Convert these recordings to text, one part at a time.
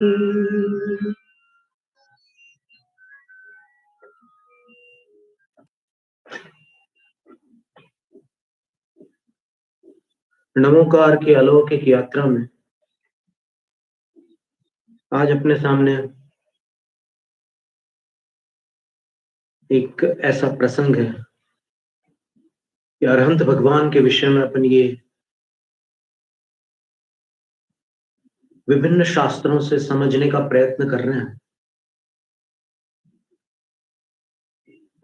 नमोकार की अलौकिक यात्रा में आज अपने सामने एक ऐसा प्रसंग है कि अरहंत भगवान के विषय में अपन ये विभिन्न शास्त्रों से समझने का प्रयत्न कर रहे हैं।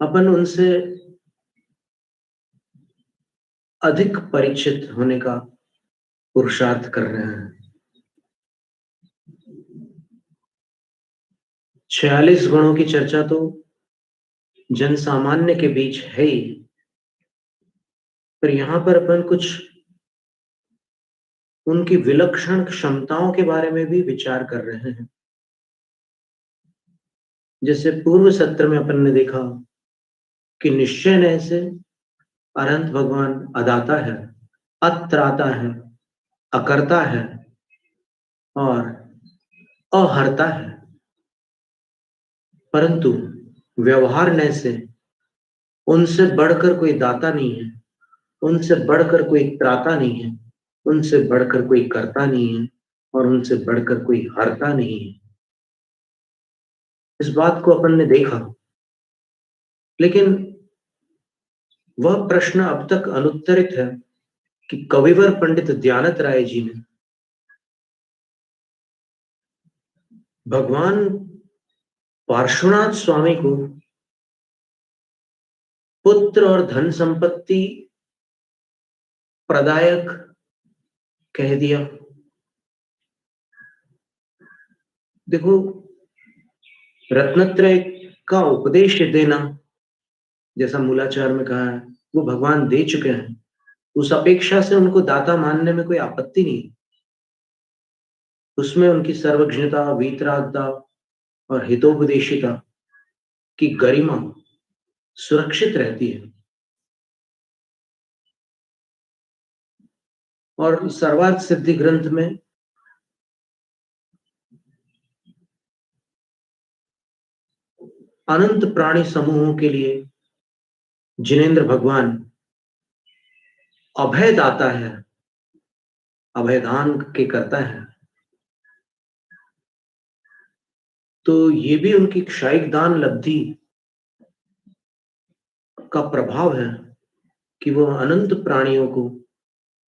अपन उनसे अधिक परिचित होने का पुरुषार्थ कर रहे हैं। 46 गुणों की चर्चा तो जन सामान्य के बीच है ही, पर यहां पर अपन कुछ उनकी विलक्षण क्षमताओं के बारे में भी विचार कर रहे हैं। जैसे पूर्व सत्र में अपन ने देखा कि निश्चय नय से अरहंत भगवान अदाता है, अत्राता है, अकर्ता है और अहर्ता है, परंतु व्यवहार नय से उनसे बढ़कर कोई दाता नहीं है, उनसे बढ़कर कोई त्राता नहीं है, उनसे बढ़कर कोई कर्ता नहीं है और उनसे बढ़कर कोई हरता नहीं है। इस बात को अपन ने देखा, लेकिन वह प्रश्न अब तक अनुत्तरित है कि कविवर पंडित दयानत राय जी ने भगवान पार्श्वनाथ स्वामी को पुत्र और धन संपत्ति प्रदायक कह दिया। देखो, रत्नत्रय का उपदेश देना, जैसा मूलाचार में कहा है, वो भगवान दे चुके हैं। उस अपेक्षा से उनको दाता मानने में कोई आपत्ति नहीं। उसमें उनकी सर्वज्ञता, वीतरागता और हितोपदेशिता की गरिमा सुरक्षित रहती है। और सर्वार्थ सिद्धि ग्रंथ में अनंत प्राणी समूहों के लिए जिनेंद्र भगवान अभय दाता है, अभयदान के करता है। तो ये भी उनकी क्षायिक दान लब्धि का प्रभाव है कि वो अनंत प्राणियों को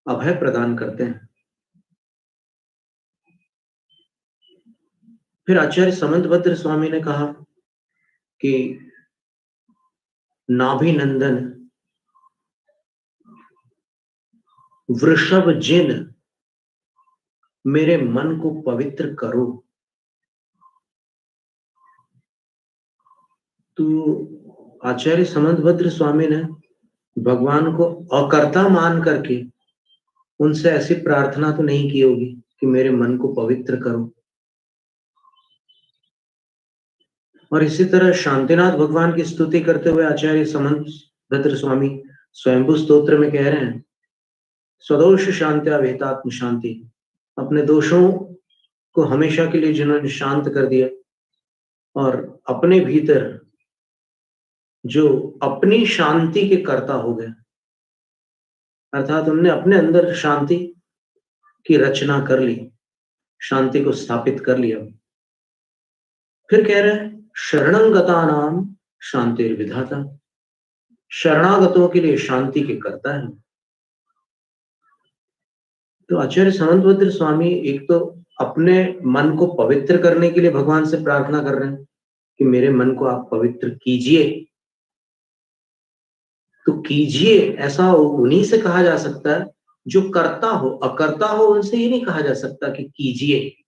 अभय प्रदान करते हैं। फिर आचार्य समंतभद्र स्वामी ने कहा कि नाभिनंदन वृषभ जिन मेरे मन को पवित्र करो। तो आचार्य समंतभद्र स्वामी ने भगवान को अकर्ता मान करके उनसे ऐसी प्रार्थना तो नहीं की होगी कि मेरे मन को पवित्र करो। और इसी तरह शांतिनाथ भगवान की स्तुति करते हुए आचार्य समंतभद्र स्वामी स्वयंभू स्तोत्र में कह रहे हैं, स्वदोष शांत्या वेतात्म शांति। अपने दोषों को हमेशा के लिए जिन्होंने शांत कर दिया और अपने भीतर जो अपनी शांति के कर्ता हो गए, अर्थात उन्होंने अपने अंदर शांति की रचना कर ली, शांति को स्थापित कर लिया। फिर कह रहे हैं, शरणंगता नाम शांतिर विधाता। शरणागतों के लिए शांति के कर्ता है। तो आचार्य समंतभद्र स्वामी एक तो अपने मन को पवित्र करने के लिए भगवान से प्रार्थना कर रहे हैं कि मेरे मन को आप पवित्र कीजिए। तो कीजिए ऐसा उन्हीं से कहा जा सकता है जो करता हो, अकर्ता हो उनसे ये नहीं कहा जा सकता कि कीजिए।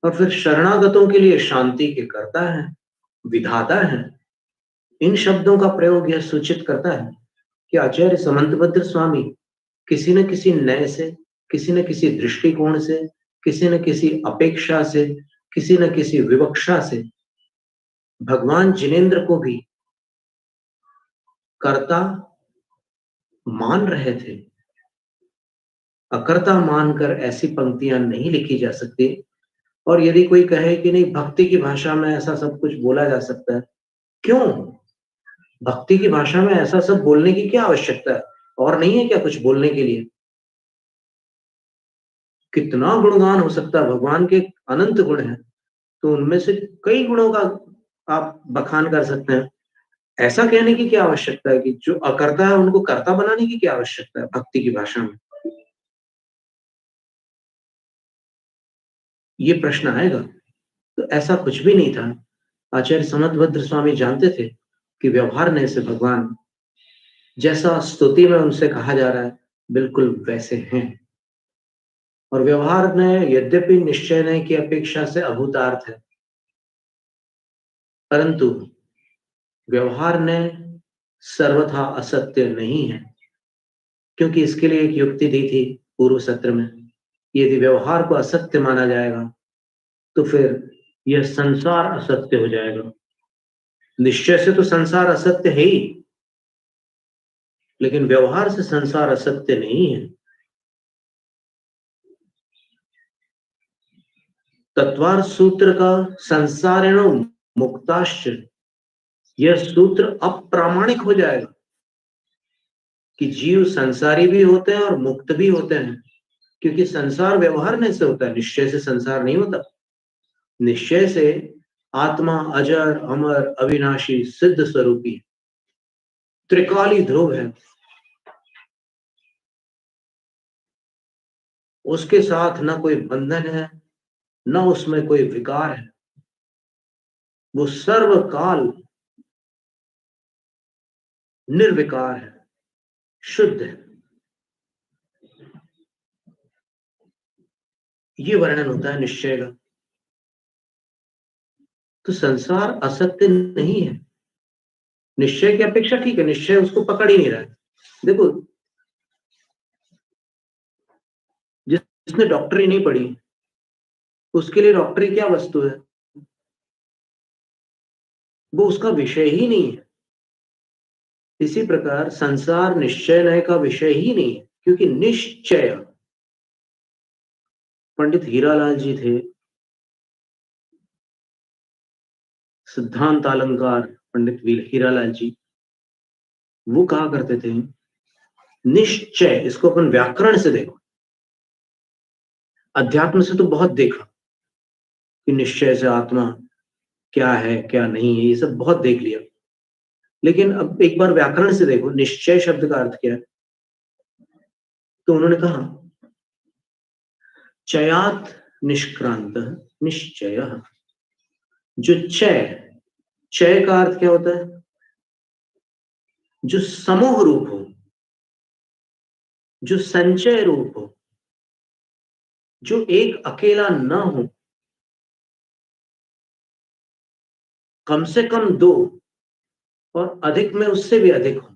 और फिर शरणागतों के लिए शांति के कर्ता है, विधाता है। इन शब्दों का प्रयोग यह सूचित करता है कि आचार्य समंतभद्र स्वामी किसी न किसी नय से, किसी न किसी दृष्टिकोण से, किसी न किसी अपेक्षा से, किसी न किसी विवक्षा से भगवान जिनेंद्र को भी कर्ता मान रहे थे। अकर्ता मानकर ऐसी पंक्तियां नहीं लिखी जा सकती और यदि कोई कहे कि नहीं, भक्ति की भाषा में ऐसा सब कुछ बोला जा सकता है, क्यों? भक्ति की भाषा में ऐसा सब बोलने की क्या आवश्यकता है? और नहीं है क्या कुछ बोलने के लिए? कितना गुणगान हो सकता है, भगवान के अनंत गुण हैं, तो उनमें से कई गुणों का आप बखान कर सकते हैं। ऐसा कहने की क्या आवश्यकता है कि जो अकर्ता है उनको कर्ता बनाने की क्या आवश्यकता है भक्ति की भाषा में? ये प्रश्न आएगा। तो ऐसा कुछ भी नहीं था। आचार्य समर्थभद्र स्वामी जानते थे कि व्यवहार ने से भगवान जैसा स्तुति में उनसे कहा जा रहा है, बिल्कुल वैसे हैं। और व्यवहार ने यद्यपि निश्चय ने की अपेक्षा से अभूतार्थ है, परंतु व्यवहार ने सर्वथा असत्य नहीं है, क्योंकि इसके लिए एक युक्ति दी थी पूर्व सत्र में। यदि व्यवहार को असत्य माना जाएगा तो फिर यह संसार असत्य हो जाएगा। निश्चय से तो संसार असत्य है ही, लेकिन व्यवहार से संसार असत्य नहीं है। तत्वार सूत्र का संसारेण मुक्ताश्च, यह सूत्र अप्रामाणिक हो जाएगा कि जीव संसारी भी होते हैं और मुक्त भी होते हैं, क्योंकि संसार व्यवहार में से होता है, निश्चय से संसार नहीं होता। निश्चय से आत्मा अजर अमर अविनाशी सिद्ध स्वरूपी त्रिकाली ध्रुव है, उसके साथ न कोई बंधन है, न उसमें कोई विकार है। वो सर्वकाल निर्विकार है, शुद्ध है। ये वर्णन होता है निश्चय का। तो संसार असत्य नहीं है। निश्चय की अपेक्षा ठीक है, निश्चय उसको पकड़ ही नहीं रहा है। देखो, जिसने डॉक्टरी नहीं पढ़ी उसके लिए डॉक्टरी क्या वस्तु है? वो उसका विषय ही नहीं है। इसी प्रकार संसार निश्चय नय का विषय ही नहीं है, क्योंकि निश्चय, पंडित हीरालाल जी थे, सिद्धांत अलंकार पंडित हीरालाल जी, वो कहा करते थे निश्चय, इसको अपन व्याकरण से देखो, अध्यात्म से तो बहुत देखा कि निश्चय से आत्मा क्या है क्या नहीं है, ये सब बहुत देख लिया, लेकिन अब एक बार व्याकरण से देखो निश्चय शब्द का अर्थ क्या है। तो उन्होंने कहा चयात निष्क्रांत निश्चय। जो चय, चय का अर्थ क्या होता है? जो समूह रूप हो, जो संचय रूप हो, जो एक अकेला न हो, कम से कम दो और अधिक में उससे भी अधिक हो,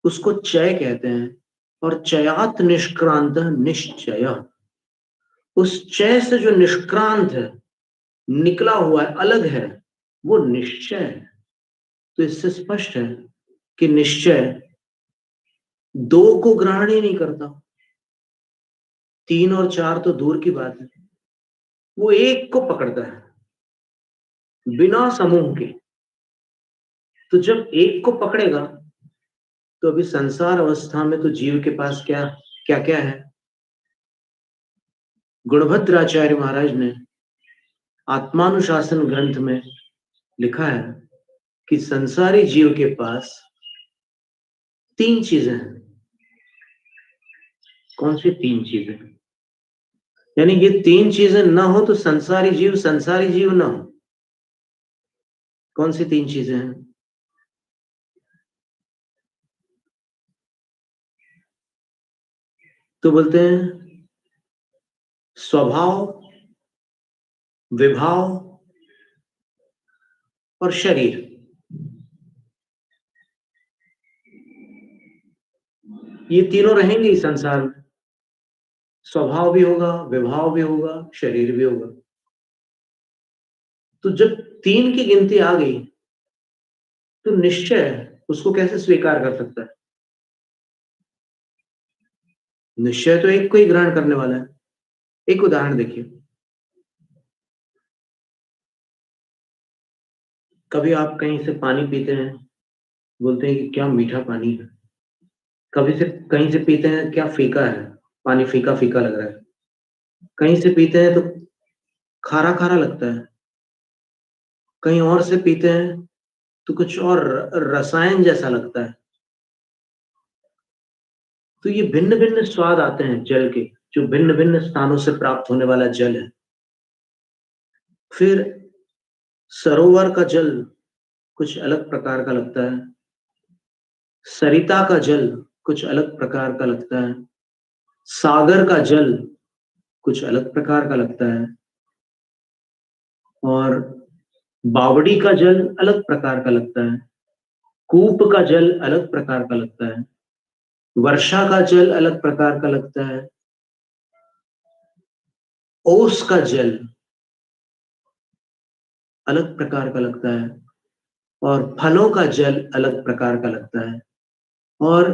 उसको चय कहते हैं। और चयात निष्क्रांत निश्चय, उस चय से जो निष्क्रांत है, निकला हुआ है, अलग है, वो निश्चय है। तो इससे स्पष्ट है कि निश्चय दो को ग्रहण ही नहीं करता, तीन और चार तो दूर की बात है, वो एक को पकड़ता है बिना समूह के। तो जब एक को पकड़ेगा तो अभी संसार अवस्था में तो जीव के पास क्या क्या क्या है? गुणभद्राचार्य महाराज ने आत्मानुशासन ग्रंथ में लिखा है कि संसारी जीव के पास तीन चीजें हैं। कौन सी तीन चीजें? यानी ये तीन चीजें ना हो तो संसारी जीव ना हो। कौन सी तीन चीजें हैं? तो बोलते हैं स्वभाव, विभाव और शरीर। ये तीनों रहेंगे इस संसार में। स्वभाव भी होगा, विभाव भी होगा, शरीर भी होगा। तो जब तीन की गिनती आ गई तो निश्चय उसको कैसे स्वीकार कर सकता है? निश्चय तो एक को ही ग्रहण करने वाला है। एक उदाहरण देखिए, कभी आप कहीं से पानी पीते हैं, बोलते हैं कि क्या मीठा पानी है। कभी से कहीं से पीते हैं, क्या फीका है, पानी फीका फीका लग रहा है। कहीं से पीते हैं तो खारा खारा लगता है, कहीं और से पीते हैं तो कुछ और रसायन जैसा लगता है। तो ये भिन्न भिन्न स्वाद आते हैं जल के, जो भिन्न भिन्न स्थानों से प्राप्त होने वाला जल है। फिर सरोवर का जल कुछ अलग प्रकार का लगता है, सरिता का जल कुछ अलग प्रकार का लगता है, सागर का जल कुछ अलग प्रकार का लगता है, और बावड़ी का जल अलग प्रकार का लगता है, कूप का जल अलग प्रकार का लगता है, वर्षा का जल अलग प्रकार का लगता है, ओस का जल अलग प्रकार का लगता है, और फलों का जल अलग प्रकार का लगता है, और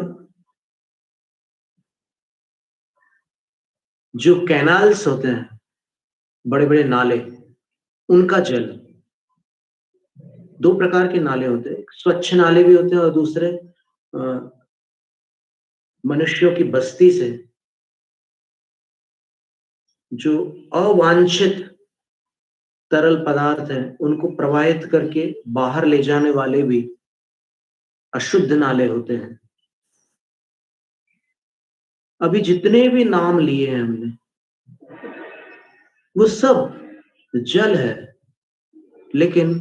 जो कैनाल्स होते हैं, बड़े बड़े नाले, उनका जल, दो प्रकार के नाले होते हैं, स्वच्छ नाले भी होते हैं और दूसरे मनुष्यों की बस्ती से जो अवांछित तरल पदार्थ हैं उनको प्रवाहित करके बाहर ले जाने वाले भी अशुद्ध नाले होते हैं। अभी जितने भी नाम लिए हैं हमने, वो सब जल है, लेकिन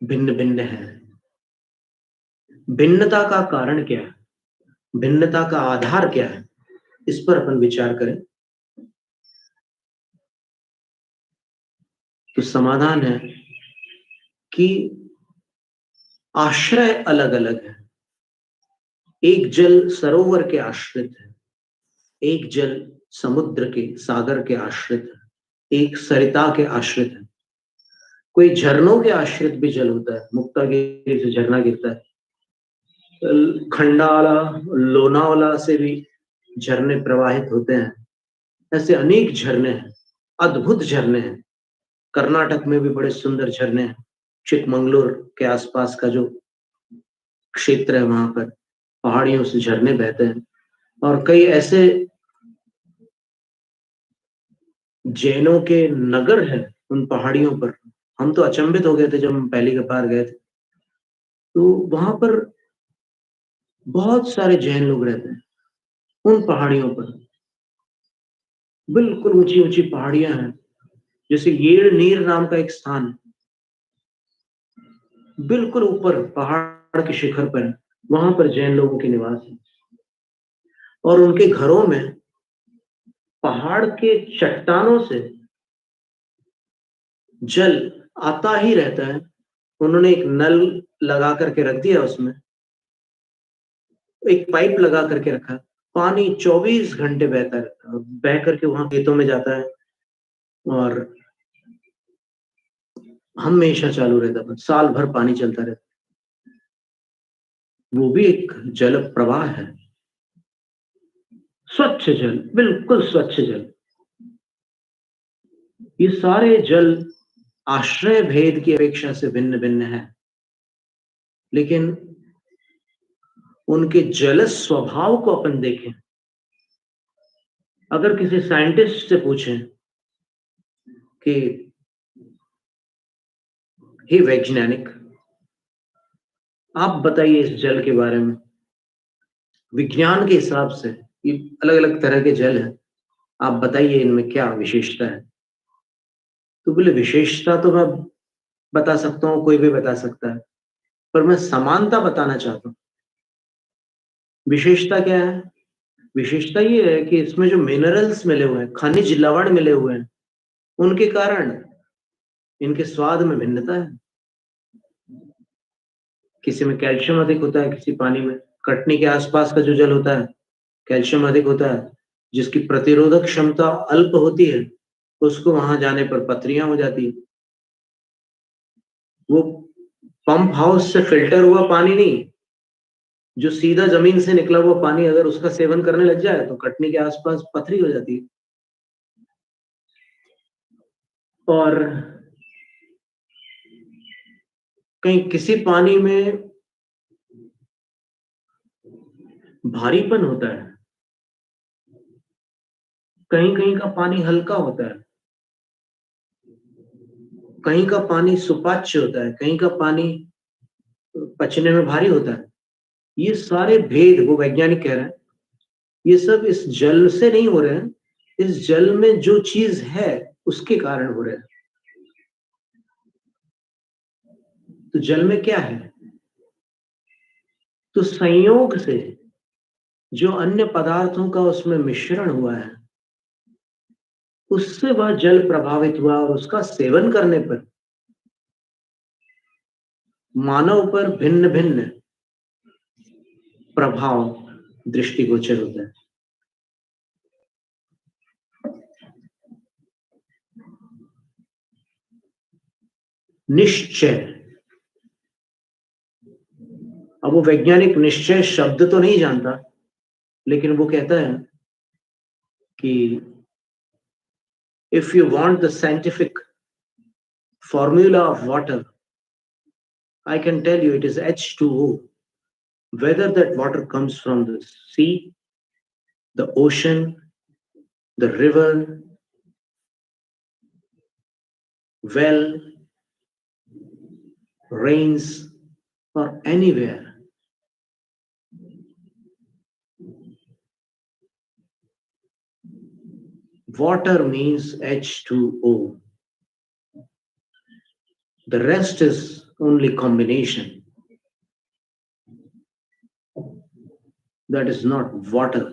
भिन्न भिन्न है। भिन्नता का कारण क्या है, भिन्नता का आधार क्या है, इस पर अपन विचार करें तो समाधान है कि आश्रय अलग अलग है। एक जल सरोवर के आश्रित है, एक जल समुद्र के, सागर के आश्रित है, एक सरिता के आश्रित है। कोई झरनों के आश्रित भी जल होता है, मुक्तागिरी से झरना गिरता है, खंडाला लोनावाला से भी झरने प्रवाहित होते हैं। ऐसे अनेक झरने हैं, अद्भुत झरने हैं। कर्नाटक में भी बड़े सुंदर झरने हैं। चिकमंगलुर के आसपास का जो क्षेत्र है, वहां पर पहाड़ियों से झरने बहते हैं, और कई ऐसे जैनों के नगर है उन पहाड़ियों पर। हम तो अचंभित हो गए थे जब हम पहली बार गए थे, तो वहां पर बहुत सारे जैन लोग रहते हैं उन पहाड़ियों पर। बिल्कुल ऊंची ऊंची पहाड़ियां हैं, जैसे येड़ नीर नाम का एक स्थान है, बिल्कुल ऊपर पहाड़ के शिखर पर है। वहां पर जैन लोगों के निवास है, और उनके घरों में पहाड़ के चट्टानों से जल आता ही रहता है। उन्होंने एक नल लगा करके रख दिया, उसमें एक पाइप लगा करके रखा, पानी 24 घंटे बहता रहता है, बह करके वहां खेतों में जाता है और हमेशा चालू रहता है, साल भर पानी चलता रहता है। वो भी एक जल प्रवाह है, स्वच्छ जल, बिल्कुल स्वच्छ जल। ये सारे जल आश्रय भेद की अपेक्षा से भिन्न भिन्न है, लेकिन उनके जल स्वभाव को अपन देखें। अगर किसी साइंटिस्ट से पूछें कि हे वैज्ञानिक, आप बताइए इस जल के बारे में, विज्ञान के हिसाब से ये अलग अलग तरह के जल हैं, आप बताइए इनमें क्या विशेषता है। तो बोले विशेषता तो मैं बता सकता हूँ, कोई भी बता सकता है, पर मैं समानता बताना चाहता हूँ। विशेषता क्या है? विशेषता ये है कि इसमें जो मिनरल्स मिले हुए हैं, खनिज लवण मिले हुए हैं, उनके कारण इनके स्वाद में भिन्नता है। किसी में कैल्शियम अधिक होता है, किसी पानी में कटनी के आसपास का जो जल होता है कैल्शियम अधिक होता है, जिसकी प्रतिरोधक क्षमता अल्प होती है, उसको वहां जाने पर पथरियां हो जाती है। वो पंप हाउस से फिल्टर हुआ पानी नहीं, जो सीधा जमीन से निकला हुआ पानी अगर उसका सेवन करने लग जाए तो कटनी के आसपास पथरी हो जाती है। और कहीं किसी पानी में भारीपन होता है, कहीं कहीं का पानी हल्का होता है, कहीं का पानी सुपाच्य होता है, कहीं का पानी पचने में भारी होता है। ये सारे भेद वो वैज्ञानिक कह रहे हैं, ये सब इस जल से नहीं हो रहे हैं, इस जल में जो चीज है उसके कारण हो रहे हैं। तो जल में क्या है? तो संयोग से जो अन्य पदार्थों का उसमें मिश्रण हुआ है, उससे वह जल प्रभावित हुआ और उसका सेवन करने पर मानव पर भिन्न भिन्न प्रभाव दृष्टिगोचर होता है। निश्चय, अब वो वैज्ञानिक निश्चय शब्द तो नहीं जानता, लेकिन वो कहता है कि if you want the scientific formula of water, I can tell you it is H2O. Whether that water comes from the sea, the ocean, the river, well, rains, or anywhere, water means H2O. The rest is only combination. That is not water.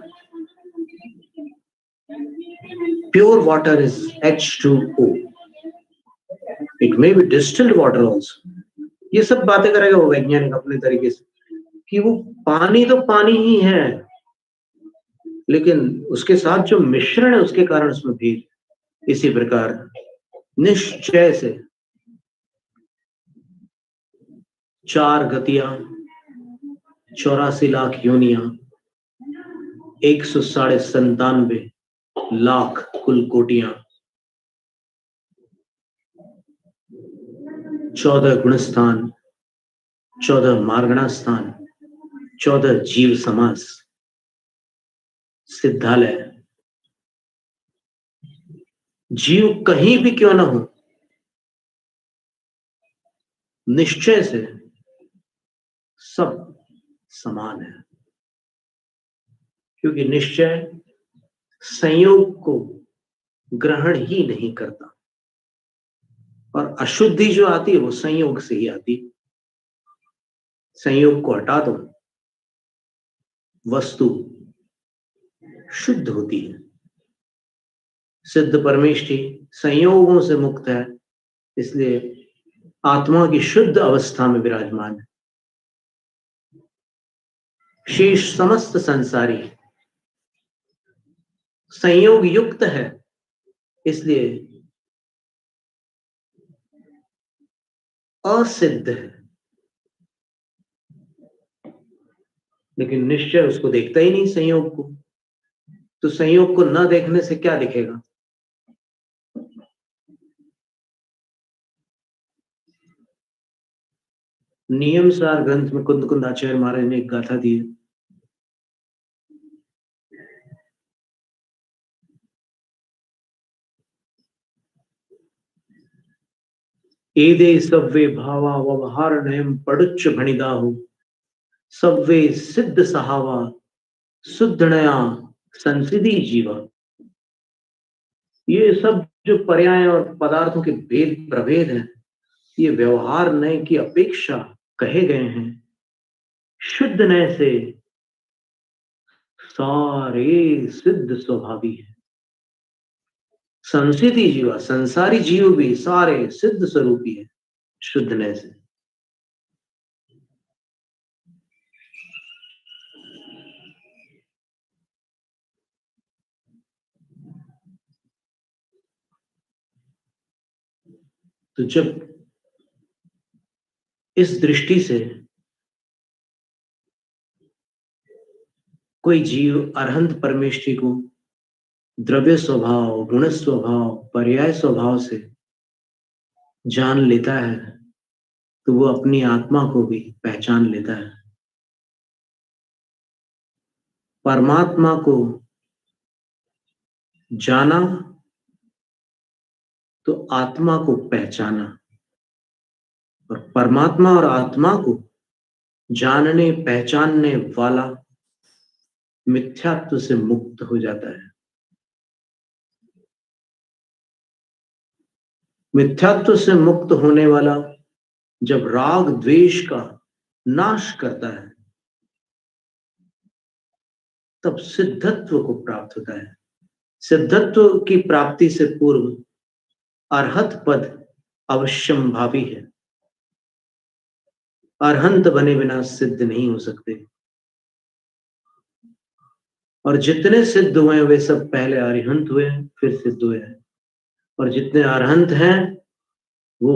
Pure water is H2O. It may be distilled water also. ये सब बातें करेगा वो वैज्ञानिक अपने तरीके से कि वो पानी तो पानी ही है, लेकिन उसके साथ जो मिश्रण है उसके कारण उसमें भेद। इसी प्रकार निश्चय से 4 गतियां, 84 लाख योनियां, 197 लाख कुल कोटियां, 14 गुणस्थान, 14 मार्गणा स्थान, 14 जीव समास, सिद्धालय, जीव कहीं भी क्यों ना हो, निश्चय से सब समान है, क्योंकि निश्चय संयोग को ग्रहण ही नहीं करता, और अशुद्धि जो आती है वो संयोग से ही आती। संयोग को हटा दो, वस्तु शुद्ध होती है। सिद्ध परमेष्ठी संयोगों से मुक्त है, इसलिए आत्मा की शुद्ध अवस्था में विराजमान है। शेष समस्त संसारी संयोग युक्त है, इसलिए असिद्ध है, लेकिन निश्चय उसको देखता ही नहीं संयोग को। तो संयोग को न देखने से क्या दिखेगा? नियम सार ग्रंथ में कुंद कुंद आचार्य महाराज ने एक गाथा दी है। एदे सव्वे भावा व्यवहार नयम पड़ुच्च भणिदाहु, सव्वे सिद्ध सहावा शुद्धनया संसिधि जीवा। ये सब जो पर्याय और पदार्थों के भेद प्रभेद हैं, ये व्यवहार नय की अपेक्षा कहे गए हैं। शुद्ध नय से सारे सिद्ध स्वभावी है। संसिधि जीवा, संसारी जीव भी सारे सिद्ध स्वरूपी है शुद्ध नय से। तो जब इस दृष्टि से कोई जीव अरहंत परमेष्टि को द्रव्य स्वभाव, गुण स्वभाव, पर्याय स्वभाव से जान लेता है तो वो अपनी आत्मा को भी पहचान लेता है। परमात्मा को जाना तो आत्मा को पहचाना, और परमात्मा और आत्मा को जानने पहचानने वाला मिथ्यात्व से मुक्त हो जाता है। मिथ्यात्व से मुक्त होने वाला जब राग द्वेष का नाश करता है तब सिद्धत्व को प्राप्त होता है। सिद्धत्व की प्राप्ति से पूर्व अरहत पद अवश्यंभावी है। अरहंत बने बिना सिद्ध नहीं हो सकते, और जितने सिद्ध हुए वे सब पहले अरिहंत हुए फिर सिद्ध हुए हैं, और जितने अरहंत हैं वो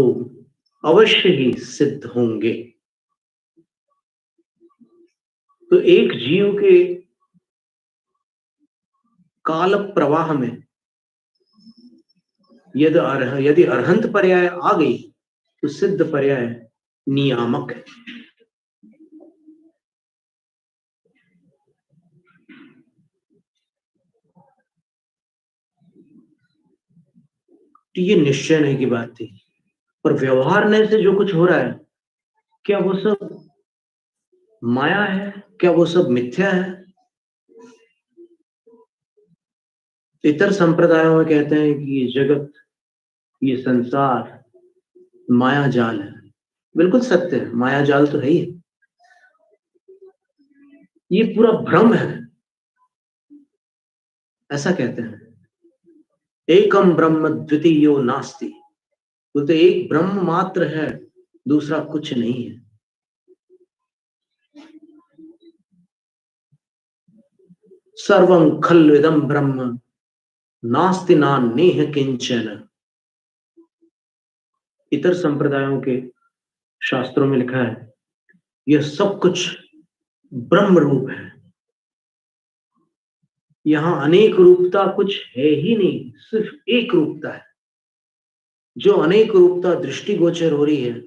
अवश्य ही सिद्ध होंगे। तो एक जीव के काल प्रवाह में यदि अरहंत पर्याय आ गई तो सिद्ध पर्याय नियामक है। तो ये निश्चय नहीं की बात थी, पर व्यवहार ने से जो कुछ हो रहा है, क्या वो सब माया है? क्या वो सब मिथ्या है? इतर संप्रदायों में कहते हैं कि ये जगत, ये संसार माया जाल है। बिल्कुल सत्य है, माया जाल तो है ही। ये पूरा भ्रम है, ऐसा कहते हैं। एकम ब्रह्म द्वितीयो नास्ति, बोलते एक ब्रह्म मात्र है, दूसरा कुछ नहीं है। सर्वं खल्विदं ब्रह्म नास्ति नान्यः किंचन। इतर संप्रदायों के शास्त्रों में लिखा है यह सब कुछ ब्रह्म रूप है, यहां अनेक रूपता कुछ है ही नहीं, सिर्फ एक रूपता है। जो अनेक रूपता दृष्टिगोचर हो रही है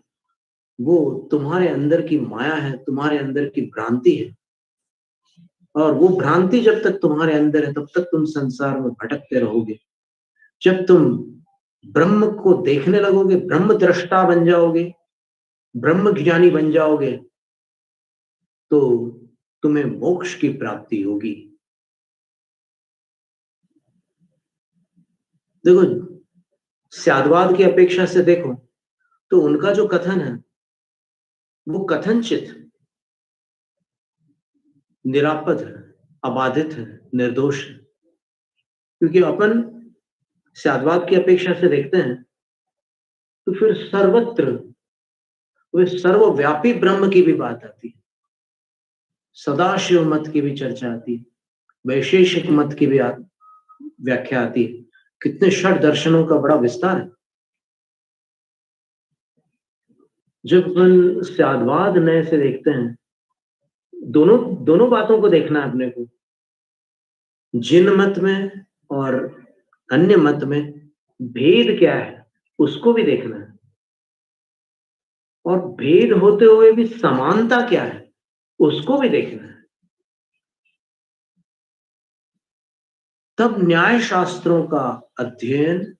वो तुम्हारे अंदर की माया है, तुम्हारे अंदर की भ्रांति है, और वो भ्रांति जब तक तुम्हारे अंदर है तब तक तुम संसार में भटकते रहोगे। जब तुम ब्रह्म को देखने लगोगे, ब्रह्म दृष्टा बन जाओगे, ब्रह्म ज्ञानी बन जाओगे, तो तुम्हें मोक्ष की प्राप्ति होगी। देखो, स्यादवाद की अपेक्षा से देखो तो उनका जो कथन है वो कथनचित निरापद है, अबाधित है, निर्दोष है। क्योंकि अपन स्यादवाद की अपेक्षा से देखते हैं तो फिर सर्वत्र वे सर्वव्यापी ब्रह्म की भी बात आती है, सदाशिव मत की भी चर्चा आती है, वैशेषिक मत की भी व्याख्या आती है। कितने षड दर्शनों का बड़ा विस्तार है। जब अपन स्यादवाद नए से देखते हैं, दोनों दोनों बातों को देखना है अपने को। जिन मत में और अन्य मत में भेद क्या है उसको भी देखना है, और भेद होते हुए भी समानता क्या है उसको भी देखना है। तब न्याय शास्त्रों का अध्ययन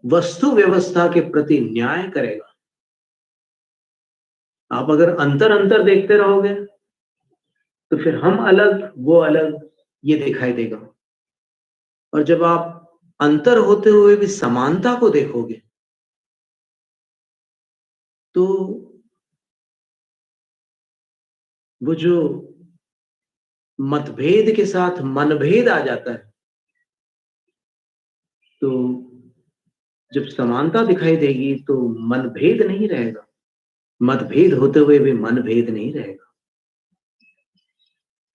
वस्तु व्यवस्था के प्रति न्याय करेगा। आप अगर अंतर अंतर देखते रहोगे तो फिर हम अलग वो अलग ये दिखाई देगा, और जब आप अंतर होते हुए भी समानता को देखोगे तो वो जो मतभेद के साथ मनभेद आ जाता है, तो जब समानता दिखाई देगी तो मनभेद नहीं रहेगा, मतभेद होते हुए भी मनभेद नहीं रहेगा।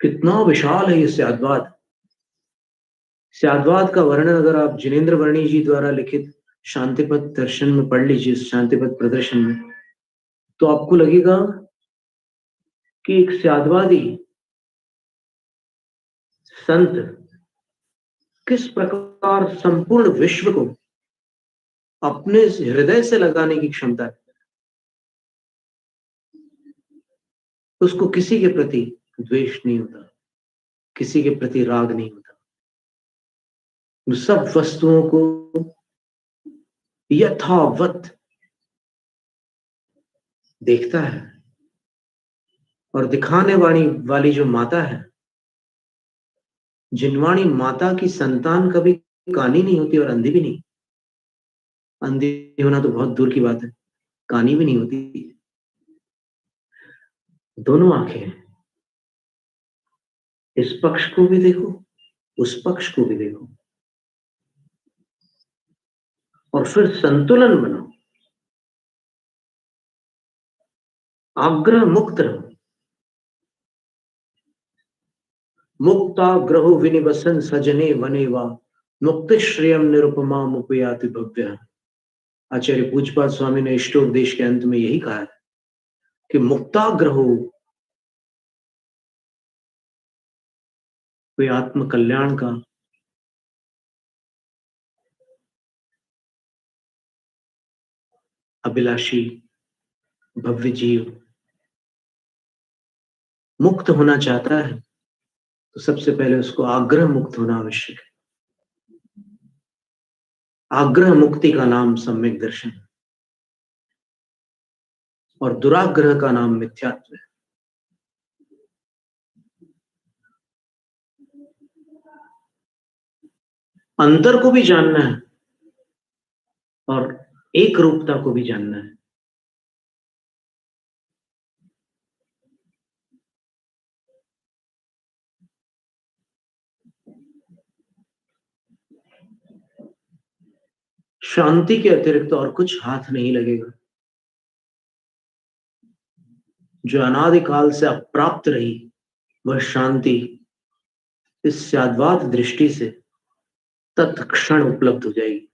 कितना विशाल है ये स्यादवाद। स्यादवाद का वर्णन अगर आप जिनेन्द्र वर्णी जी द्वारा लिखित शांतिपद दर्शन में पढ़ लीजिए, शांतिपद प्रदर्शन में, तो आपको लगेगा कि एक स्यादवादी संत किस प्रकार संपूर्ण विश्व को अपने हृदय से लगाने की क्षमता है। उसको किसी के प्रति द्वेष नहीं होता, किसी के प्रति राग नहीं होता। वो सब वस्तुओं को यथावत देखता है। और दिखाने वाली जो माता है, जिनवाणी माता की संतान कभी कानी नहीं होती और अंधी भी नहीं। अंधी होना तो बहुत दूर की बात है, कानी भी नहीं होती। दोनों आंखें हैं, इस पक्ष को भी देखो, उस पक्ष को भी देखो, और फिर संतुलन बनाओ, आग्रह मुक्त रहो। मुक्ताग्रहो विनिवसन सजने वने वा मुक्त श्रेयम निरुपमा मुपयाति भव्य। आचार्य पूज्यपाद स्वामी ने इष्टोपदेश के अंत में यही कहा है कि मुक्ताग्रहो, वे आत्म कल्याण का अभिलाषी भव्य जीव मुक्त होना चाहता है तो सबसे पहले उसको आग्रह मुक्त होना आवश्यक है। आग्रह मुक्ति का नाम सम्यक दर्शन है और दुराग्रह का नाम मिथ्यात्व है। अंतर को भी जानना है और एक रूपता को भी जानना है। शांति के अतिरिक्त और कुछ हाथ नहीं लगेगा। जो अनादिकाल से अप्राप्त रही वह शांति इस स्याद्वाद दृष्टि से तत्क्षण उपलब्ध हो जाएगी।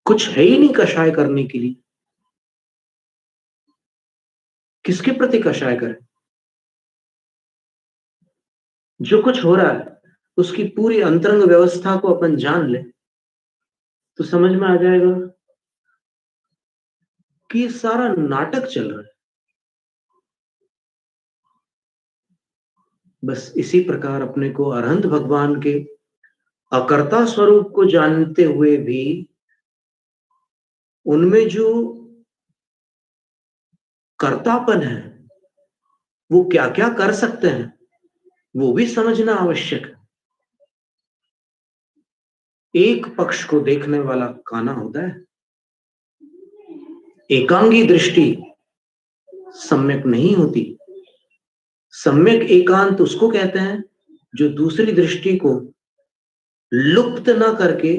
कुछ है ही नहीं कषाय करने के लिए, किसके प्रति कषाय करें? जो कुछ हो रहा है उसकी पूरी अंतरंग व्यवस्था को अपन जान ले तो समझ में आ जाएगा कि सारा नाटक चल रहा है। बस इसी प्रकार अपने को अरहंत भगवान के अकर्ता स्वरूप को जानते हुए भी उनमें जो कर्तापन है वो क्या क्या कर सकते हैं वो भी समझना आवश्यक है। एक पक्ष को देखने वाला काना होता है। एकांगी दृष्टि सम्यक नहीं होती। सम्यक एकांत उसको कहते हैं जो दूसरी दृष्टि को लुप्त ना करके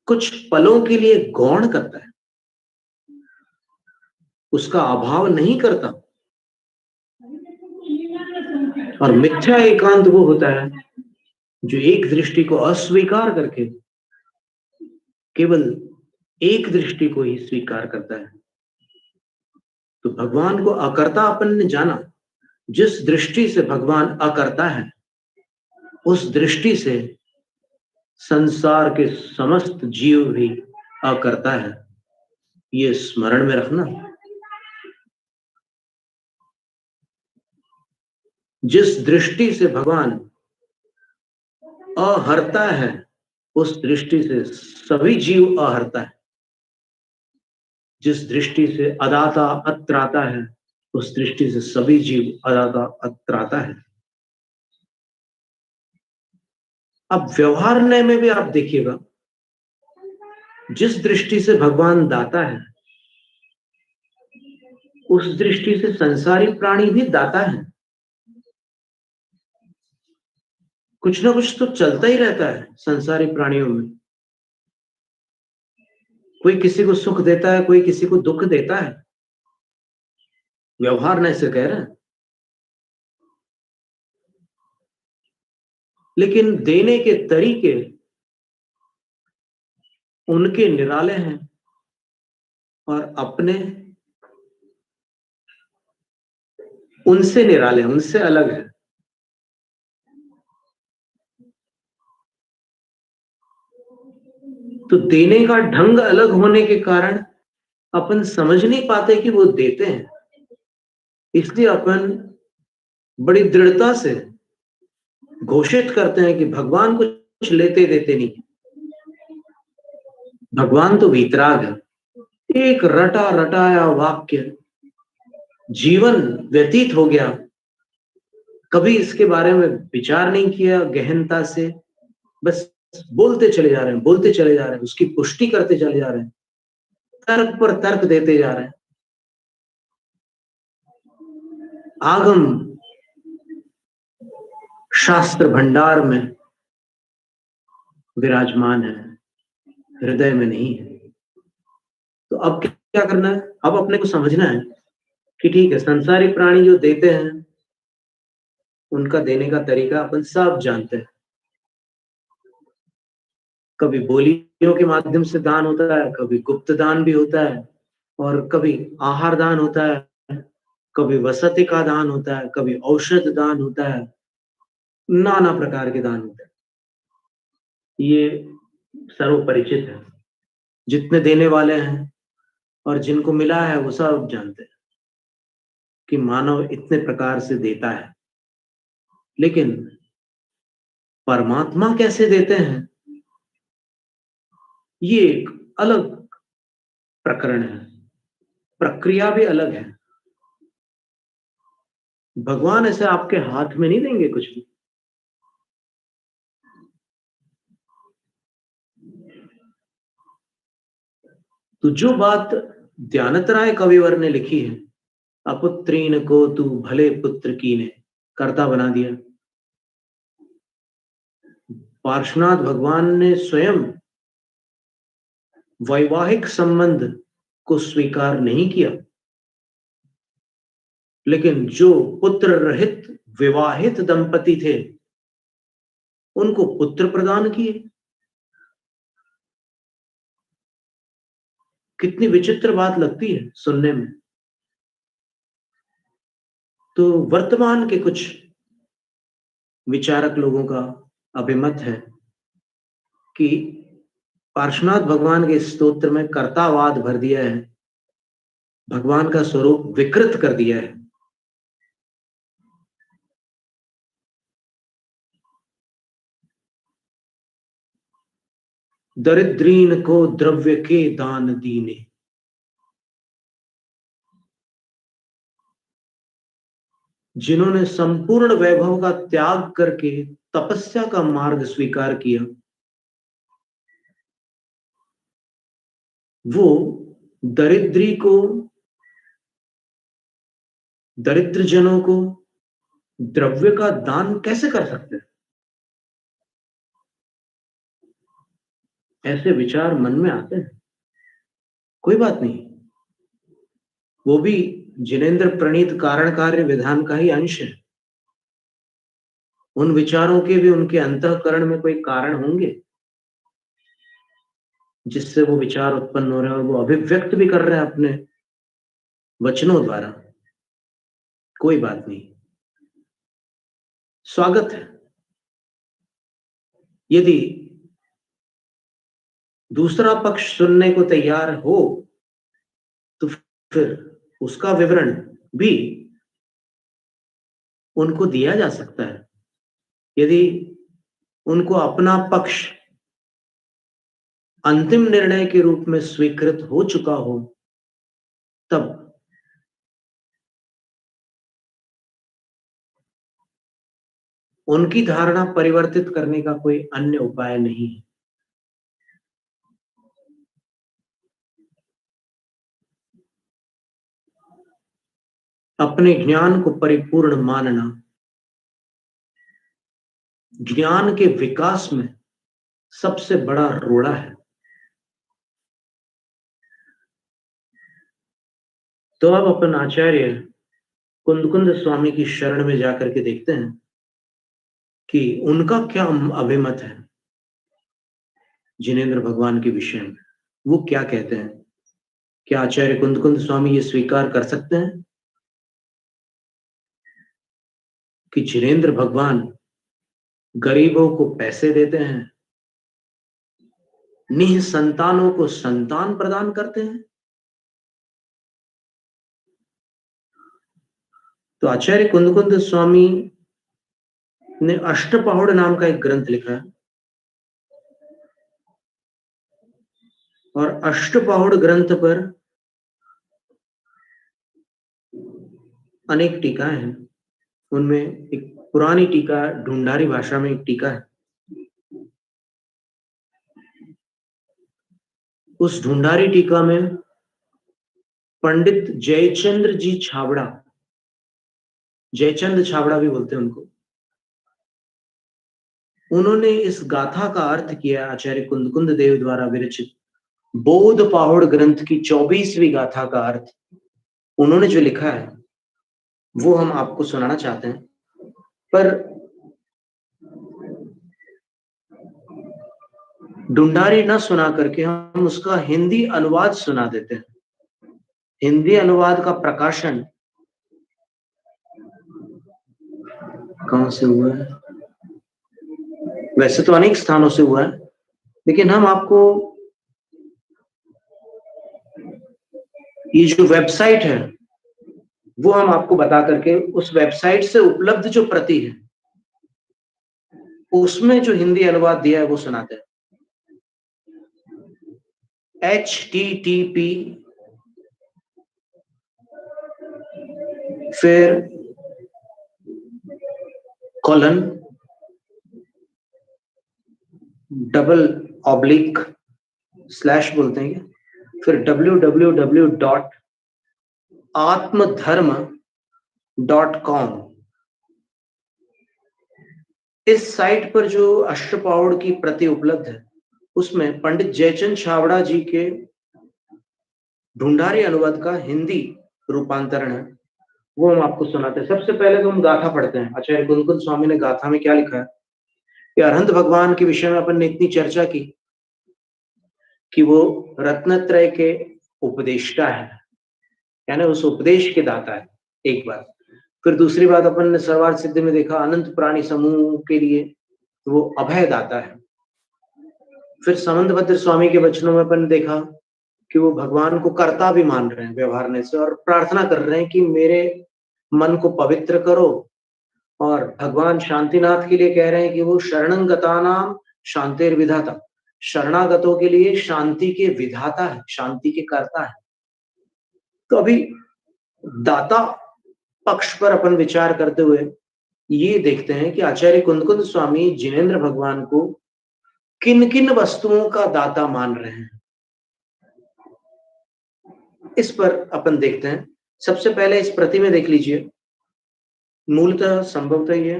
कुछ पलों के लिए गौण करता है, उसका अभाव नहीं करता। और मिथ्या एकांत वो होता है जो एक दृष्टि को अस्वीकार करके केवल एक दृष्टि को ही स्वीकार करता है। तो भगवान को अकर्ता अपन ने जाना। जिस दृष्टि से भगवान अकर्ता है उस दृष्टि से संसार के समस्त जीव भी अकर्ता है, ये स्मरण में रखना। जिस दृष्टि से भगवान अहर्ता है उस दृष्टि से सभी जीव अहर्ता है। जिस दृष्टि से अदाता अत्राता है उस दृष्टि से सभी जीव अदाता अत्राता है। अब व्यवहार न्याय में भी आप देखिएगा, जिस दृष्टि से भगवान दाता है उस दृष्टि से संसारी प्राणी भी दाता है। कुछ ना कुछ तो चलता ही रहता है संसारी प्राणियों में। कोई किसी को सुख देता है, कोई किसी को दुख देता है। व्यवहार न्याय से कह रहे हैं, लेकिन देने के तरीके उनके निराले हैं और अपने उनसे निराले, उनसे अलग है। तो देने का ढंग अलग होने के कारण अपन समझ नहीं पाते कि वो देते हैं। इसलिए अपन बड़ी दृढ़ता से घोषित करते हैं कि भगवान कुछ लेते देते नहीं, भगवान तो वीतराग है। एक रटा रटाया वाक्य जीवन व्यतीत हो गया, कभी इसके बारे में विचार नहीं किया गहनता से, बस बोलते चले जा रहे हैं, बोलते चले जा रहे हैं, उसकी पुष्टि करते चले जा रहे हैं, तर्क पर तर्क देते जा रहे हैं। आगम शास्त्र भंडार में विराजमान है, हृदय में नहीं है। तो अब क्या करना है? अब अपने को समझना है कि ठीक है, संसारी प्राणी जो देते हैं उनका देने का तरीका अपन सब जानते हैं। कभी बोलियों के माध्यम से दान होता है, कभी गुप्त दान भी होता है, और कभी आहार दान होता है, कभी वसति का दान होता है, कभी औषध दान होता है, नाना प्रकार के दान होते हैं। ये सर्वपरिचित है, जितने देने वाले हैं और जिनको मिला है वो सब जानते हैं कि मानव इतने प्रकार से देता है। लेकिन परमात्मा कैसे देते हैं, ये एक अलग प्रकरण है, प्रक्रिया भी अलग है। भगवान ऐसे आपके हाथ में नहीं देंगे कुछ भी। तो जो बात ध्यानतराय कविवर ने लिखी है, अपुत्रीन को तू भले पुत्र की ने कर्ता बना दिया, पार्श्वनाथ भगवान ने स्वयं वैवाहिक संबंध को स्वीकार नहीं किया, लेकिन जो पुत्र रहित विवाहित दंपति थे उनको पुत्र प्रदान किए। कितनी विचित्र बात लगती है सुनने में। तो वर्तमान के कुछ विचारक लोगों का अभिमत है कि पार्श्वनाथ भगवान के स्तोत्र में कर्तावाद भर दिया है, भगवान का स्वरूप विकृत कर दिया है। दरिद्रीन को द्रव्य के दान दीने, जिन्होंने संपूर्ण वैभव का त्याग करके तपस्या का मार्ग स्वीकार किया, वो दरिद्री को, दरिद्र जनों को द्रव्य का दान कैसे कर सकते हैं? ऐसे विचार मन में आते हैं। कोई बात नहीं, वो भी जिनेन्द्र प्रणीत कारण कार्य विधान का ही अंश है। उन विचारों के भी उनके अंतःकरण में कोई कारण होंगे जिससे वो विचार उत्पन्न हो रहे हैं, और वो अभिव्यक्त भी कर रहे हैं अपने वचनों द्वारा। कोई बात नहीं, स्वागत है। यदि दूसरा पक्ष सुनने को तैयार हो तो फिर उसका विवरण भी उनको दिया जा सकता है। यदि उनको अपना पक्ष अंतिम निर्णय के रूप में स्वीकृत हो चुका हो, तब उनकी धारणा परिवर्तित करने का कोई अन्य उपाय नहीं है। अपने ज्ञान को परिपूर्ण मानना ज्ञान के विकास में सबसे बड़ा रोड़ा है। तो अब अपन आचार्य कुंदकुंद स्वामी की शरण में जाकर के देखते हैं कि उनका क्या अभिमत है जिनेन्द्र भगवान के विषय में। वो क्या कहते हैं? क्या आचार्य कुंदकुंद स्वामी ये स्वीकार कर सकते हैं कि जिनेंद्र भगवान गरीबों को पैसे देते हैं, निःसंतानों को संतान प्रदान करते हैं। तो आचार्य कुंद स्वामी ने अष्टपहुड़ नाम का एक ग्रंथ लिखा है, और अष्टपहुड़ ग्रंथ पर अनेक टीकाएं हैं। उनमें एक पुरानी टीका ढूंढारी भाषा में एक टीका है। उस ढूंढारी टीका में पंडित जयचंद्र जी छाबड़ा, जयचंद छाबड़ा भी बोलते हैं उनको, उन्होंने इस गाथा का अर्थ किया आचार्य कुंद देव द्वारा विरचित बोध पहाड़ ग्रंथ की 24वीं गाथा का अर्थ उन्होंने जो लिखा है वो हम आपको सुनाना चाहते हैं। पर ढूंढारी ना सुना करके हम उसका हिंदी अनुवाद सुना देते हैं। हिंदी अनुवाद का प्रकाशन कहां से हुआ है? वैसे तो अनेक स्थानों से हुआ है, लेकिन हम आपको ये जो वेबसाइट है वो हम आपको बता करके उस वेबसाइट से उपलब्ध जो प्रति है उसमें जो हिंदी अनुवाद दिया है वो सुनाते हैं। HTTP फिर कॉलन डबल ऑब्लिक स्लैश बोलते हैं, फिर www.atmadharma.com। इस साइट पर जो अष्टपौड़ की प्रति उपलब्ध है उसमें पंडित जयचंद छाबड़ा जी के ढूंढारी अनुवाद का हिंदी रूपांतरण है, वो हम आपको सुनाते हैं। सबसे पहले तो हम गाथा पढ़ते हैं। आचार्य कुंद स्वामी ने गाथा में क्या लिखा है कि अरहंत भगवान के विषय में अपन ने इतनी चर्चा की कि वो रत्नत्रय के उपदेष्टा है, यानी उस उपदेश के दाता है, एक बात। फिर दूसरी बात अपन ने सर्वार्थ सिद्धि में देखा अनंत प्राणी समूह के लिए वो अभय दाता है। फिर समंतभद्र स्वामी के वचनों में अपन ने देखा कि वो भगवान को कर्ता भी मान रहे हैं व्यवहारने से, और प्रार्थना कर रहे हैं कि मेरे मन को पवित्र करो। और भगवान शांतिनाथ के लिए कह रहे हैं कि वो शरणंगता नाम शांतिर विधाता, शरणागतों के लिए शांति के विधाता है, शांति के कर्ता है। तो अभी दाता पक्ष पर अपन विचार करते हुए ये देखते हैं कि आचार्य कुंद स्वामी जिनेंद्र भगवान को किन किन वस्तुओं का दाता मान रहे हैं, इस पर अपन देखते हैं। सबसे पहले इस प्रति में देख लीजिए, मूलतः संभवतः ये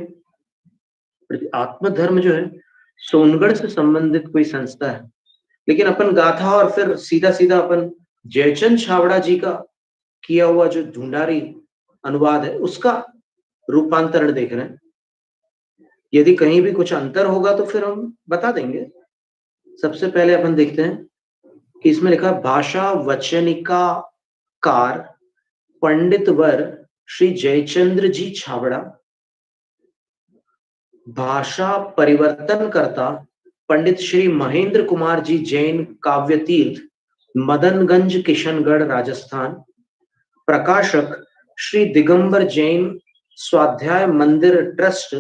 आत्मधर्म जो है सोनगढ़ से संबंधित कोई संस्था है, लेकिन अपन गाथा और फिर सीधा सीधा अपन जयचंद छाबड़ा जी का किया हुआ जो ढूंढारी अनुवाद है उसका रूपांतरण देख रहे हैं। यदि कहीं भी कुछ अंतर होगा तो फिर हम बता देंगे। सबसे पहले अपन देखते हैं कि इसमें लिखा भाषा वचनिका कार पंडित वर श्री जयचंद्र जी छाबड़ा, भाषा परिवर्तन करता पंडित श्री महेंद्र कुमार जी जैन काव्य तीर्थ, मदनगंज किशनगढ़ राजस्थान, प्रकाशक श्री दिगंबर जैन स्वाध्याय मंदिर ट्रस्ट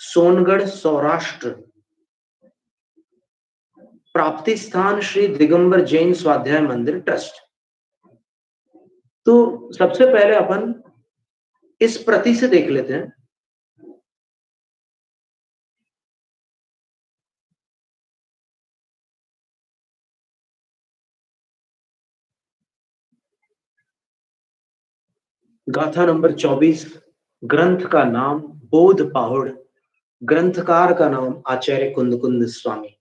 सोनगढ़ सौराष्ट्र, प्राप्ति स्थान श्री दिगंबर जैन स्वाध्याय मंदिर ट्रस्ट। तो सबसे पहले अपन इस प्रति से देख लेते हैं। गाथा नंबर 24, ग्रंथ का नाम बोध पहाड़, ग्रंथकार का नाम आचार्य कुंद स्वामी।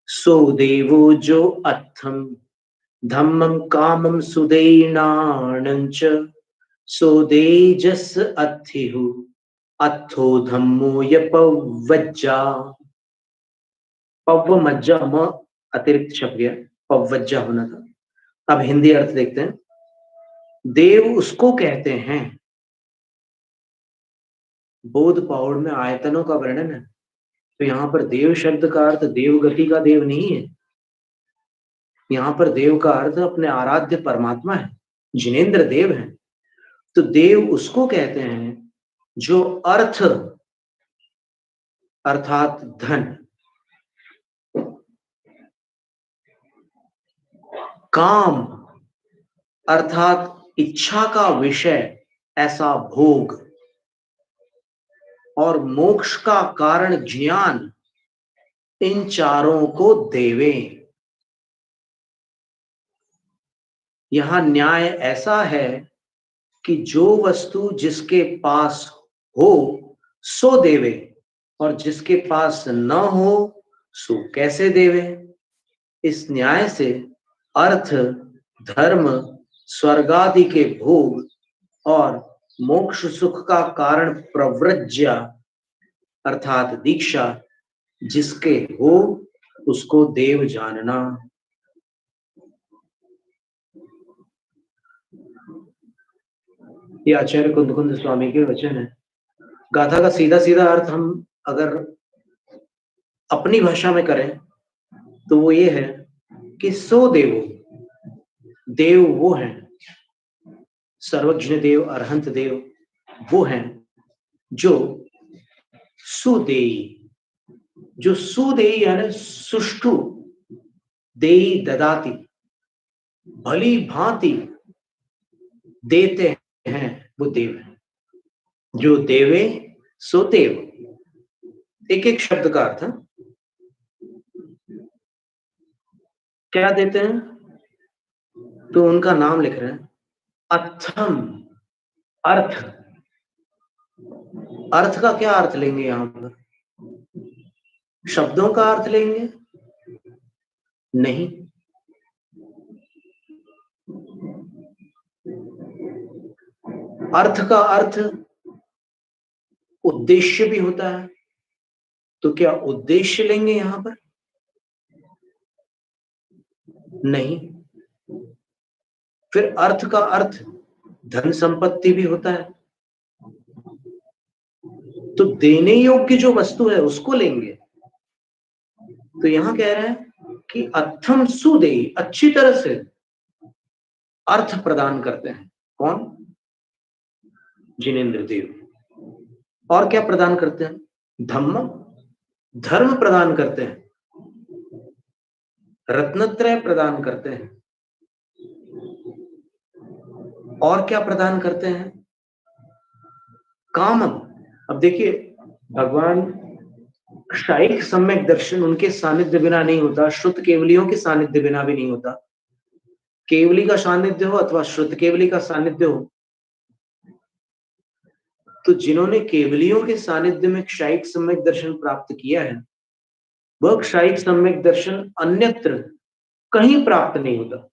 सो देवो जो अथम धम्मं कामं सुदैणाणंच, सो देजस अथिहु अथो धम्मो यपवज्जा। पव्वमज्जा म अतिरिक्त छप गया, पव्वज्जा होना था। अब हिंदी अर्थ देखते हैं। देव उसको कहते हैं बोध पौड़ में आयतनों का वर्णन है, तो यहाँ पर देव शब्द का अर्थ देव गति का देव नहीं है। यहाँ पर देव का अर्थ अपने आराध्य परमात्मा है, जिनेंद्र देव है। तो देव उसको कहते हैं जो अर्थ अर्थात धन, काम अर्थात इच्छा का विषय ऐसा भोग, और मोक्ष का कारण ज्ञान, इन चारों को देवे। यहां न्याय ऐसा है कि जो वस्तु जिसके पास हो सो देवे, और जिसके पास न हो सो कैसे देवे। इस न्याय से अर्थ, धर्म, स्वर्गादि के भोग और मोक्ष सुख का कारण प्रव्रज्या अर्थात दीक्षा जिसके हो उसको देव जानना। ये आचार्य कुंद स्वामी के वचन है। गाथा का सीधा सीधा अर्थ हम अगर अपनी भाषा में करें तो वो ये है कि सो देवो, देव वो हैं, सर्वज्ञ देव, अरहंत देव वो हैं जो सुदेयी, जो सुदेयी यानी सुष्ठु, देयी ददाती, भली भांति देते हैं, वो देव है। जो देवे सो देव, एक एक शब्द का अर्थ है। क्या देते हैं, तो उनका नाम लिख रहे हैं। अथम अर्थ, अर्थ का क्या अर्थ लेंगे यहां पर, शब्दों का अर्थ लेंगे नहीं, अर्थ का अर्थ उद्देश्य भी होता है, तो क्या उद्देश्य लेंगे यहां पर, नहीं। फिर अर्थ का अर्थ धन संपत्ति भी होता है, तो देने योग्य जो वस्तु है उसको लेंगे। तो यहां कह रहे हैं कि अथम सुदेयी, अच्छी तरह से अर्थ प्रदान करते हैं। कौन, जिनेंद्र देव। और क्या प्रदान करते हैं, धम्म, धर्म प्रदान करते हैं, रत्नत्रय प्रदान करते हैं, और क्या प्रदान करते हैं, कामम। अब देखिए भगवान क्षायिक सम्यक दर्शन उनके सानिध्य बिना नहीं होता, श्रुत केवलियों के सानिध्य बिना भी नहीं होता। केवली का सानिध्य हो अथवा श्रुत केवली का सानिध्य हो, तो जिन्होंने केवलियों के सानिध्य में क्षायिक सम्यक दर्शन प्राप्त किया है, वह क्षायिक सम्यक दर्शन अन्यत्र कहीं प्राप्त नहीं होता।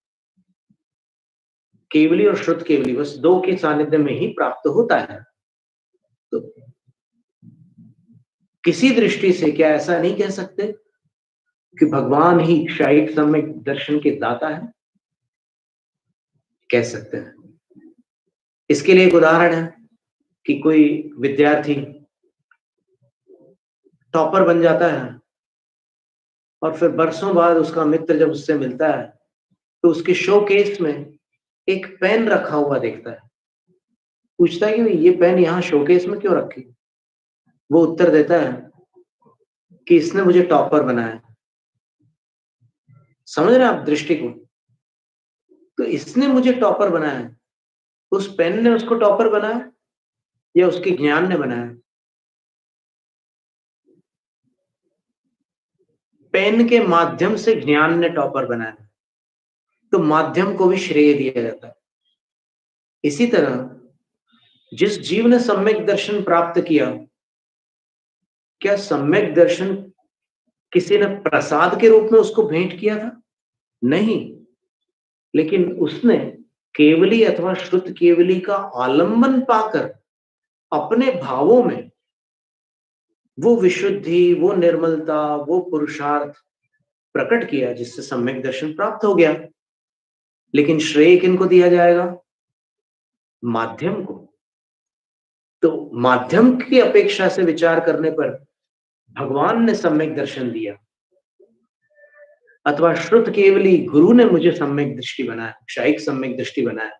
केवली और श्रुत केवली बस दो के सानिध्य में ही प्राप्त होता है। तो किसी दृष्टि से क्या ऐसा नहीं कह सकते कि भगवान ही क्षायिक सम्यक दर्शन के दाता है, कह सकते हैं। इसके लिए एक उदाहरण है कि कोई विद्यार्थी टॉपर बन जाता है और फिर बरसों बाद उसका मित्र जब उससे मिलता है तो उसके शोकेस में एक पेन रखा हुआ देखता है, पूछता है कि ये पेन यहाँ शोकेस में क्यों रखी। वो उत्तर देता है कि इसने मुझे टॉपर बनाया। समझ रहे हैं आप दृष्टिकोण, तो इसने मुझे टॉपर बनाया, उस पेन ने उसको टॉपर बनाया या उसके ज्ञान ने बनाया। पेन के माध्यम से ज्ञान ने टॉपर बनाया, तो माध्यम को भी श्रेय दिया जाता है। इसी तरह जिस जीव ने सम्यक दर्शन प्राप्त किया, क्या सम्यक दर्शन किसी ने प्रसाद के रूप में उसको भेंट किया था, नहीं, लेकिन उसने केवली अथवा श्रुत केवली का आलंबन पाकर अपने भावों में वो विशुद्धि, वो निर्मलता, वो पुरुषार्थ प्रकट किया, जिससे सम्यक दर्शन प्राप्त हो गया। लेकिन श्रेय किनको दिया जाएगा, माध्यम को। तो माध्यम की अपेक्षा से विचार करने पर भगवान ने सम्यक दर्शन दिया अथवा श्रुत केवली गुरु ने मुझे सम्यक दृष्टि बनाया, क्षायिक सम्यक दृष्टि बनाया,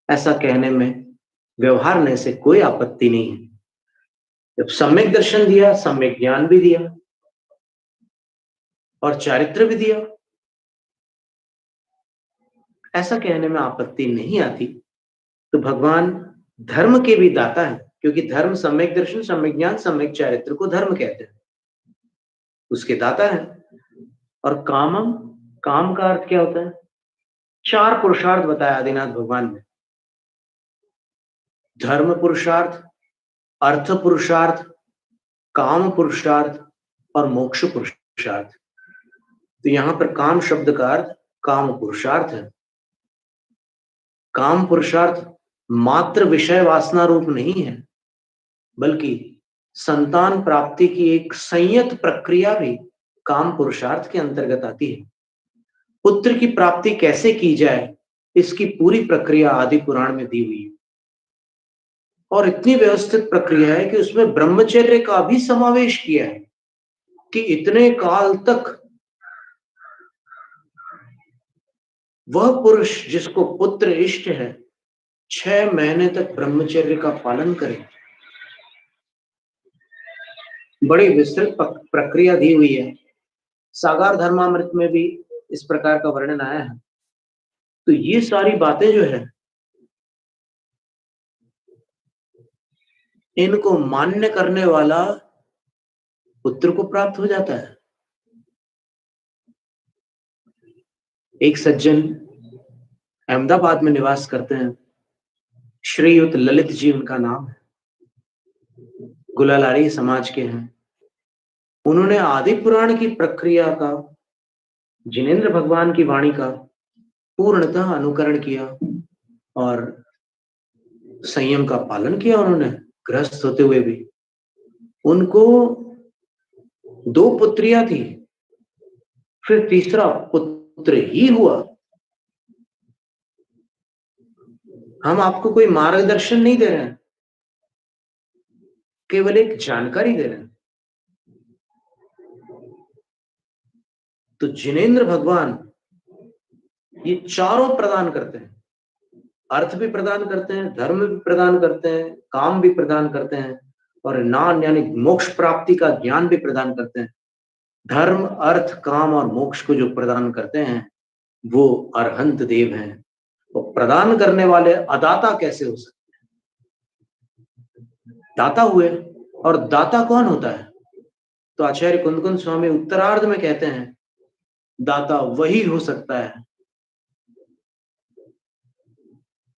ऐसा कहने में व्यवहार में से कोई आपत्ति नहीं है। जब सम्यक दर्शन दिया, सम्यक ज्ञान भी दिया और चारित्र भी दिया, ऐसा कहने में आपत्ति नहीं आती। तो भगवान धर्म के भी दाता है, क्योंकि धर्म सम्यक दर्शन, सम्यक ज्ञान, सम्यक चारित्र को धर्म कहते हैं, उसके दाता है। और कामम, काम का अर्थ क्या होता है? 4 पुरुषार्थ बताया आदिनाथ भगवान ने, धर्म पुरुषार्थ, अर्थ पुरुषार्थ, काम पुरुषार्थ और मोक्ष पुरुषार्थ। तो यहां पर काम शब्द का अर्थ काम पुरुषार्थ है। काम पुरुषार्थ मात्र विषय वासना रूप नहीं है, बल्कि संतान प्राप्ति की एक संयत प्रक्रिया भी काम पुरुषार्थ के अंतर्गत आती है। पुत्र की प्राप्ति कैसे की जाए, इसकी पूरी प्रक्रिया आदि पुराण में दी हुई है और इतनी व्यवस्थित प्रक्रिया है कि उसमें ब्रह्मचर्य का भी समावेश किया है कि इतने काल तक वह पुरुष जिसको पुत्र इष्ट है 6 महीने तक ब्रह्मचर्य का पालन करे। बड़ी विस्तृत प्रक्रिया दी हुई है। सागार धर्मामृत में भी इस प्रकार का वर्णन आया है। तो ये सारी बातें जो है, इनको मान्य करने वाला पुत्र को प्राप्त हो जाता है। एक सज्जन अहमदाबाद में निवास करते हैं, श्रीयुत ललित जी उनका नाम है, गुलालारी समाज के हैं। उन्होंने आदि पुराण की प्रक्रिया का, जिनेंद्र भगवान की वाणी का पूर्णतः अनुकरण किया और संयम का पालन किया। उन्होंने गृहस्थ होते हुए भी, उनको 2 पुत्रियां थी, फिर तीसरा पुत्र ही हुआ। हम आपको कोई मार्गदर्शन नहीं दे रहे हैं, केवल एक जानकारी दे रहे हैं। तो जिनेंद्र भगवान ये चारों प्रदान करते हैं, अर्थ भी प्रदान करते हैं, धर्म भी प्रदान करते हैं, काम भी प्रदान करते हैं और नान यानी मोक्ष प्राप्ति का ज्ञान भी प्रदान करते हैं। धर्म, अर्थ, काम और मोक्ष को जो प्रदान करते हैं वो अरहंत देव हैं। तो प्रदान करने वाले अदाता कैसे हो सकते हैं? दाता हुए। और दाता कौन होता है? तो आचार्य कुंदकुंद स्वामी उत्तरार्ध में कहते हैं दाता वही हो सकता है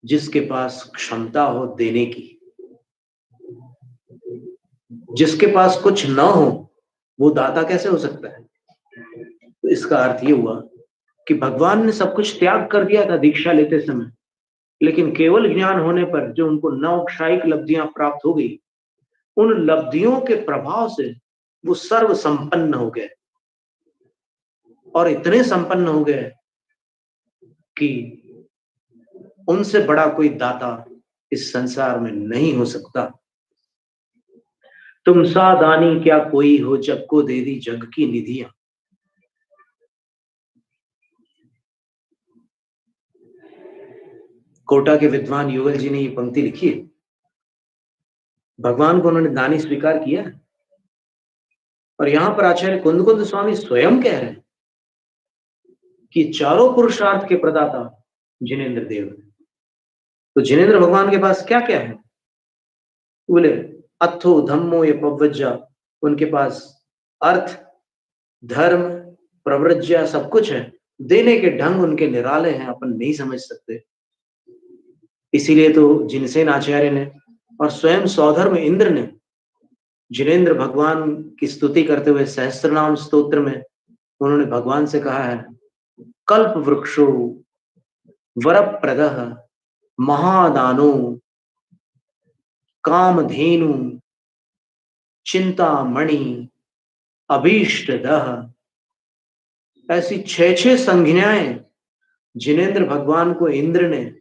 जिसके पास क्षमता हो देने की। जिसके पास कुछ न हो वो दाता कैसे हो सकता है? तो इसका अर्थ ये हुआ कि भगवान ने सब कुछ त्याग कर दिया था दीक्षा लेते समय, लेकिन केवल ज्ञान होने पर जो उनको 9 क्षायिक लब्धियां प्राप्त हो गई, उन लब्धियों के प्रभाव से वो सर्व संपन्न हो गए और इतने संपन्न हो गए कि उनसे बड़ा कोई दाता इस संसार में नहीं हो सकता। तुम सा दानी क्या कोई हो, जग को दे दी जग की निधियां। कोटा के विद्वान युगल जी ने ये पंक्ति लिखी है। भगवान को उन्होंने दानी स्वीकार किया और यहां पर आचार्य कुंदकुंद स्वामी स्वयं कह रहे हैं कि चारों पुरुषार्थ के प्रदाता जिनेंद्र देव। तो जिनेंद्र भगवान के पास क्या क्या है? बोले अथो धम्मो ये पवज्जा, उनके पास अर्थ, धर्म, प्रव्रज्या सब कुछ है। देने के ढंग उनके निराले हैं, अपन नहीं समझ सकते। इसीलिए तो जिनसेन आचार्य ने और स्वयं सौधर्म इंद्र ने जिनेंद्र भगवान की स्तुति करते हुए सहस्त्रनाम स्तोत्र में उन्होंने भगवान से कहा है, कल्प वृक्षो वरप्रदः महादानो कामधेनु चिंतामणि अभीष्टदः। ऐसी 6 संज्ञाएं जिनेंद्र भगवान को इंद्र ने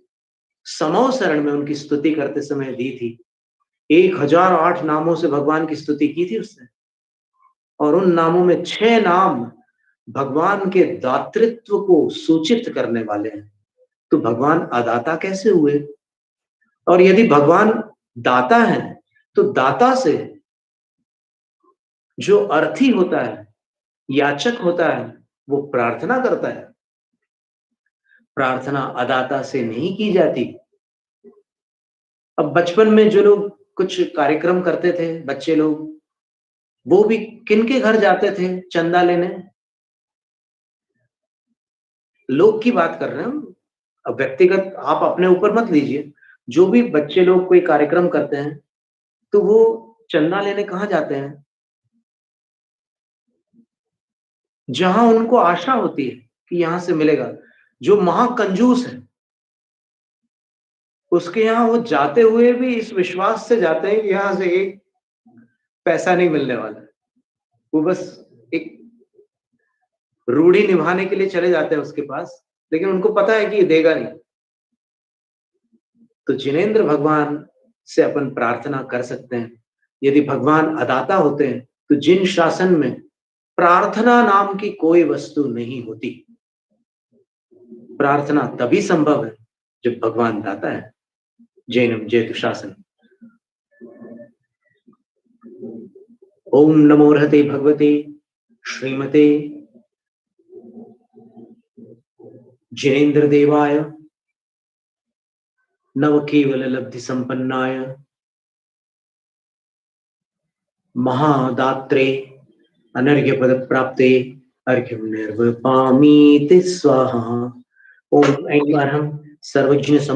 समो शरण में उनकी स्तुति करते समय दी थी। 1008 नामों से भगवान की स्तुति की थी उसने, और उन नामों में 6 नाम भगवान के दातृत्व को सूचित करने वाले हैं। तो भगवान अदाता कैसे हुए? और यदि भगवान दाता है, तो दाता से जो अर्थी होता है, याचक होता है, वो प्रार्थना करता है। प्रार्थना अदाता से नहीं की जाती। अब बचपन में जो लोग कुछ कार्यक्रम करते थे, बच्चे लोग, वो भी किनके घर जाते थे चंदा लेने? लोग की बात कर रहे हैं हम। अब व्यक्तिगत आप अपने ऊपर मत लीजिए। जो भी बच्चे लोग कोई कार्यक्रम करते हैं, तो वो चंदा लेने कहाँ जाते हैं? जहां उनको आशा होती है कि यहां से मिलेगा। जो महाकंजूस है, उसके यहाँ वो जाते हुए भी इस विश्वास से जाते हैं कि यहाँ से एक पैसा नहीं मिलने वाला। वो बस एक रूढ़ी निभाने के लिए चले जाते हैं उसके पास, लेकिन उनको पता है कि ये देगा नहीं। तो जिनेंद्र भगवान से अपन प्रार्थना कर सकते हैं। यदि भगवान अदाता होते हैं, तो जिन शासन में प्रार्थना नाम की कोई वस्तु नहीं होती। प्रार्थना तभी संभव है जब भगवान दाता है। जैनम जयतु शासन। ओम नमो रहते भगवते श्रीमते जिनेन्द्र देवाय नव केवल लब्धि संपन्नाय महादात्रे अनर्घ्य पद प्राप्ते अर्घ्यम निर्वपामीति स्वाहा। ओम। एक बार हम सर्वज्ञ